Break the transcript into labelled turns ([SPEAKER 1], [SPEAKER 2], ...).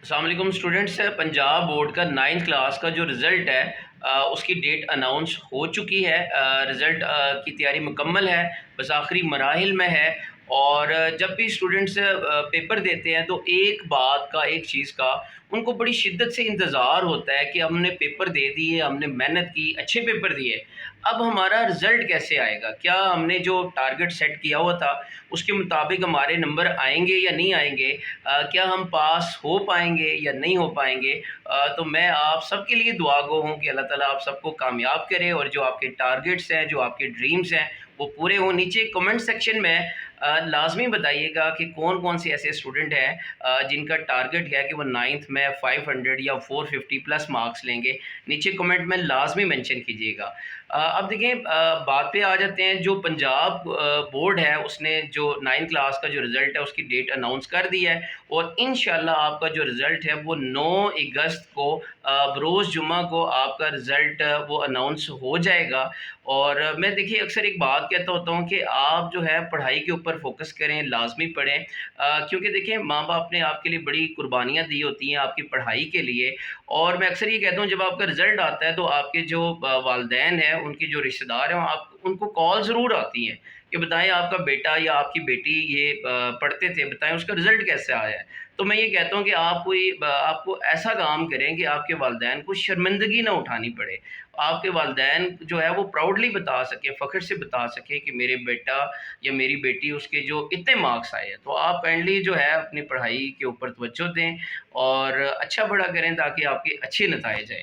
[SPEAKER 1] अस्सलाम वालेकुम students. Punjab board का 9th क्लास का जो रिज़ल्ट है उसकी डेट अनाउंस हो चुकी है। रिज़ल्ट की तैयारी मुकम्मल है, बस आखिरी मराहिल में है। और जब भी स्टूडेंट्स पेपर देते हैं तो एक बात का, एक चीज़ का उनको बड़ी शिद्दत से इंतज़ार होता है कि हमने पेपर दे दिए, हमने मेहनत की, अच्छे पेपर दिए, अब हमारा रिज़ल्ट कैसे आएगा? क्या हमने जो टारगेट सेट किया हुआ था उसके मुताबिक हमारे नंबर आएंगे या नहीं आएंगे? क्या हम पास हो पाएंगे या नहीं हो पाएंगे? तो मैं आप सबके लिए दुआ गो हूँ कि अल्लाह ताला आप सबको कामयाब करे और जो आपके टारगेट्स हैं, जो आपके ड्रीम्स हैं, वो पूरे हों। नीचे कमेंट सेक्शन में लाजमी बताइएगा कि कौन कौन से ऐसे स्टूडेंट हैं जिनका टारगेट है कि वो 9th में 500 या 450 प्लस मार्क्स लेंगे। नीचे कमेंट में लाजमी मेंशन कीजिएगा। अब देखें, बात पे आ जाते हैं। जो पंजाब बोर्ड है उसने जो 9th क्लास का जो रिज़ल्ट है उसकी डेट अनाउंस कर दी है और इंशाल्लाह आपका जो रिज़ल्ट है वो 9 अगस्त को बरोज़ जुम्मा को आपका रिज़ल्ट वो अनाउंस हो जाएगा। और मैं देखिए अक्सर एक बात कहता होता हूँ कि आप जो है पढ़ाई के ऊपर फोकस करें, लाजमी पढ़ें, क्योंकि देखिए माँ बाप ने आपके लिए बड़ी कुर्बानियाँ दी होती हैं आपकी पढ़ाई के लिए। और मैं अक्सर ये कहता हूँ जब आपका रिज़ल्ट आता है तो आपके जो वालदैन हैं, उनके जो रिश्तेदार हैं, आप उनको कॉल ज़रूर आती हैं कि बताएं आपका बेटा या आपकी बेटी ये पढ़ते थे, बताएं उसका रिज़ल्ट कैसे आया है। तो मैं ये कहता हूँ कि आप कोई आपको ऐसा काम करें कि आपके वालदैन को शर्मिंदगी ना उठानी पड़े। आपके वालदैन जो है वो प्राउडली बता सकें, फ़ख्र से बता सकें कि मेरे बेटा या मेरी बेटी उसके जो इतने मार्क्स आए हैं। तो आप काइंडली जो है अपनी पढ़ाई के ऊपर तवज्जो दें और अच्छा पढ़ा करें ताकि आपके अच्छे नताइज आएँ।